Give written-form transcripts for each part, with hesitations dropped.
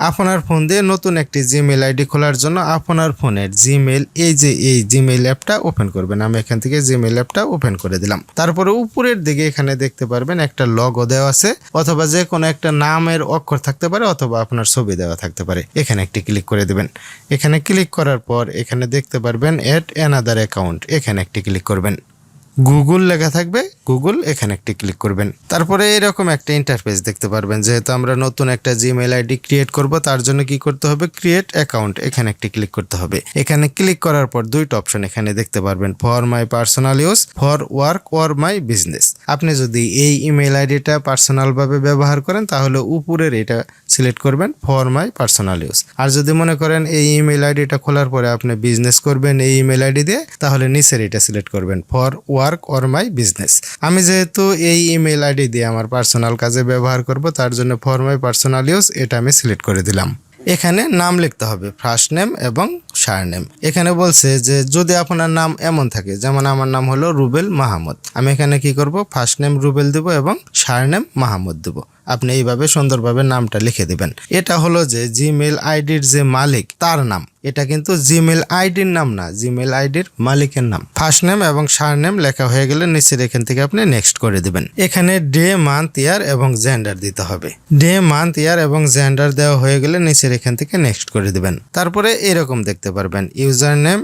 আপনার ফোন দিয়ে নতুন একটি জিমেইল আইডি খোলার জন্য আপনার ফোনের জিমেইল এই জিমেইল অ্যাপটা ওপেন করবেন। আমি এখান থেকে জিমেইল অ্যাপটা ওপেন করে দিলাম। তারপরে উপরের দিকে এখানে দেখতে পারবেন একটা লগো দেওয়া আছে, অথবা যে কোনো একটা নামের অক্ষর থাকতে পারে, অথবা আপনার ছবি দেওয়া থাকতে পারে। এখানে একটি ক্লিক করে দিবেন। এখানে ক্লিক করার পর এখানে দেখতে পারবেন এড অ্যানাদার অ্যাকাউন্ট, এখানে একটি ক্লিক করবেন। গুগল লেখা থাকবে, গুগল, এখানে একটি ক্লিক করবেন। তারপরে এরকম একটা ইন্টারফেস দেখতে পারবেন। যেহেতু আমরা নতুন একটা জিমেইল আইডি ক্রিয়েট করব, তার জন্য কি করতে হবে, ক্রিয়েট অ্যাকাউন্ট, এখানে একটি ক্লিক করতে হবে। এখানে ক্লিক করার পর দুইটা অপশন এখানে দেখতে পারবেন, for my personal use, for work or my business. আপনি যদি এই ইমেইল আইডিটা পার্সোনালভাবে ব্যবহার করেন তাহলে উপরের এটা সিলেক্ট করবেন, ফর মাই পার্সোনাল ইউজ। আর যদি মনে করেন এই ইমেইল আইডিটা খোলার পরে আপনি বিজনেস করবেন এই ইমেইল আইডি দিয়ে, তাহলে নিচের এটা সিলেক্ট করবেন, for work or my business. আমি যেহেতু এই ইমেইল আইডি দিয়ে আমার পার্সোনাল কাজে ব্যবহার করব, তার জন্য ফর মাই পার্সোনাল ইউজ এটা আমি সিলেক্ট করে দিলাম। এখানে নাম লিখতে হবে, ফার্স্ট নেম এবং সারনেম। এখানে বলছে যে যদি আপনার নাম এমন থাকে, যেমন আমার নাম হলো রুবেল মাহমুদ, আমি এখানে কি করব, ফার্স্ট নেম রুবেল দেব এবং সারনেম মাহমুদ দেব। আপনি এইভাবে সুন্দরভাবে নামটা লিখে দিবেন। এটা হলো যে জিমেইল আইডির যে মালিক তার নাম, এটা কিন্তু জিমেইল আইডির নাম না, জিমেইল আইডির মালিকের নাম। ফার্স্ট নেম এবং সারনেম লেখা হয়ে গেলে নিচের এখান থেকে আপনি নেক্সট করে দিবেন। এখানে ডে, মান্থ, ইয়ার এবং জেন্ডার দিতে হবে। ডে, মান্থ, ইয়ার এবং জেন্ডার দেওয়া হয়ে গেলে নিচের এখান থেকে নেক্সট করে দিবেন। তারপরে এরকম দেখতে পারবেন, ইউজার নেম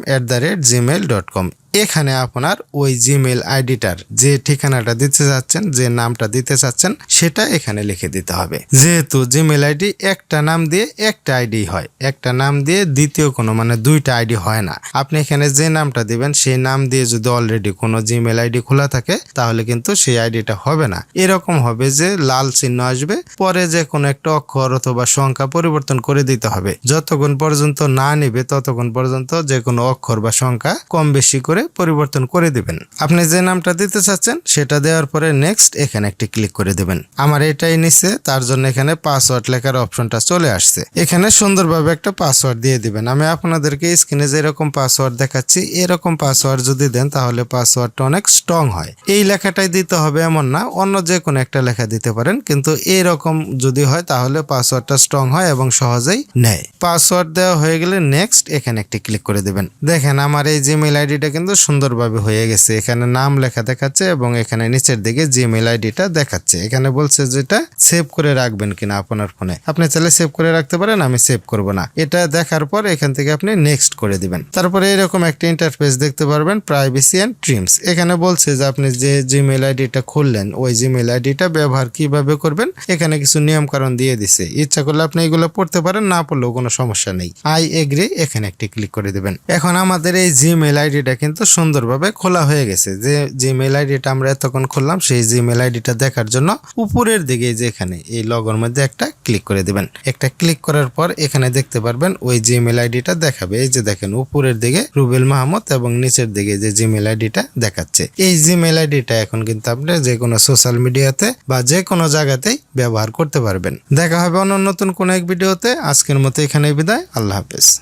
@gmail.com। এখানে আপনার ওই জিমেইল আইডিটার যে ঠিকানাটা দিতে চাচ্ছেন, যে নামটা দিতে চাচ্ছেন, সেটা এখানে লিখে দিতে হবে। যেহেতু জিমেইল আইডি একটা নাম দিয়ে একটা আইডি হয়, একটা নাম দিয়ে দ্বিতীয় কোনো মানে দুইটা আইডি হয় না। আপনি এখানে যে নামটা দিবেন সেই নাম দিয়ে যদি অলরেডি কোনো জিমেইল আইডি খোলা থাকে তাহলে কিন্তু সেই আইডিটা হবে না। এরকম হবে যে লাল চিহ্ন আসবে, পরে যে কোনো একটা অক্ষর অথবা সংখ্যা পরিবর্তন করে দিতে হবে। যতক্ষণ পর্যন্ত না নিবে ততক্ষণ পর্যন্ত যে কোনো অক্ষর বা সংখ্যা কম বেশি করে পরিবর্তন করে দিবেন। আপনি যে নামটা দিতে চাচ্ছেন সেটা দেওয়ার পরে নেক্সট এখানে একটি ক্লিক করে দিবেন। আমার এটাই নিচ্ছে, তার জন্য এখানে পাসওয়ার্ড লেখার অপশনটা চলে আসছে। এখানে সুন্দরভাবে একটা পাসওয়ার্ড দিয়ে দিবেন। আমি আপনাদেরকে স্ক্রিনে যেরকম পাসওয়ার্ড দেখাচ্ছি এরকম পাসওয়ার্ড যদি দেন তাহলে পাসওয়ার্ডটা অনেক স্ট্রং হয়। এই লেখাটাই দিতে হবে এমন না, অন্য যে কোনো একটা লেখা দিতে পারেন, কিন্তু এরকম যদি হয় তাহলে পাসওয়ার্ডটা স্ট্রং হয় এবং সহজেই নেয়। পাসওয়ার্ড দেওয়া হয়ে গেলে নেক্সট এখানে একটি ক্লিক করে দিবেন। দেখেন আমার এই জিমেইল আইডিটা কিন্তু সুন্দরভাবে হয়ে গেছে। এখানে নাম লেখা দেখাচ্ছে এবং এখানে নিচের দিকে জিমেইল আইডিটা দেখাচ্ছে। এখানে বলছে যেটা সেভ করে রাখবেন কিনা আপনার ফোনে, আপনি চাইলে সেভ করে রাখতে পারেন, আমি সেভ করব না। এটা দেখার পর এখান থেকে আপনি নেক্সট করে দিবেন। তারপরে এরকম একটা ইন্টারফেস দেখতে পারবেন, প্রাইভেসি এন্ড ট্রিমস। এখানে বলছে যে আপনি যে জিমেইল আইডিটা খুললেন ওই জিমেইল আইডিটা ব্যবহার কিভাবে করবেন, এখানে কিছু নিয়ম কারণ দিয়ে দিছে। ইচ্ছা করলে আপনি এগুলো পড়তে পারেন, না পড়লেও কোনো সমস্যা নেই। আই এগ্রি, এখানে একটি ক্লিক করে দিবেন। এখন আমাদের এই জিমেইল আইডিটা কিন্তু সুন্দরভাবে খোলা হয়ে গেছে। যে জিমেইল আইডিটা আমরা এতক্ষণ খুললাম সেই জিমেইল আইডিটা দেখার জন্য উপরের দিকে যে এখানে এই লগোর মধ্যে একটা ক্লিক করে দিবেন। একটা ক্লিক করার পর এখানে দেখতে পারবেন ওই জিমেইল আইডিটা দেখাবে। এই যে দেখেন উপরের দিকে রুবেল মাহমুদ এবং নিচের দিকে যে জিমেইল আইডিটা দেখাচ্ছে। এই জিমেইল আইডিটা এখন কিন্তু আপনি যে কোনো সোশ্যাল মিডিয়াতে বা যে কোনো জায়গাতেই ব্যবহার করতে পারবেন। দেখা হবে অন্য নতুন কোনো এক ভিডিওতে। আজকের মতো এখানেই বিদায়, আল্লাহ হাফেজ।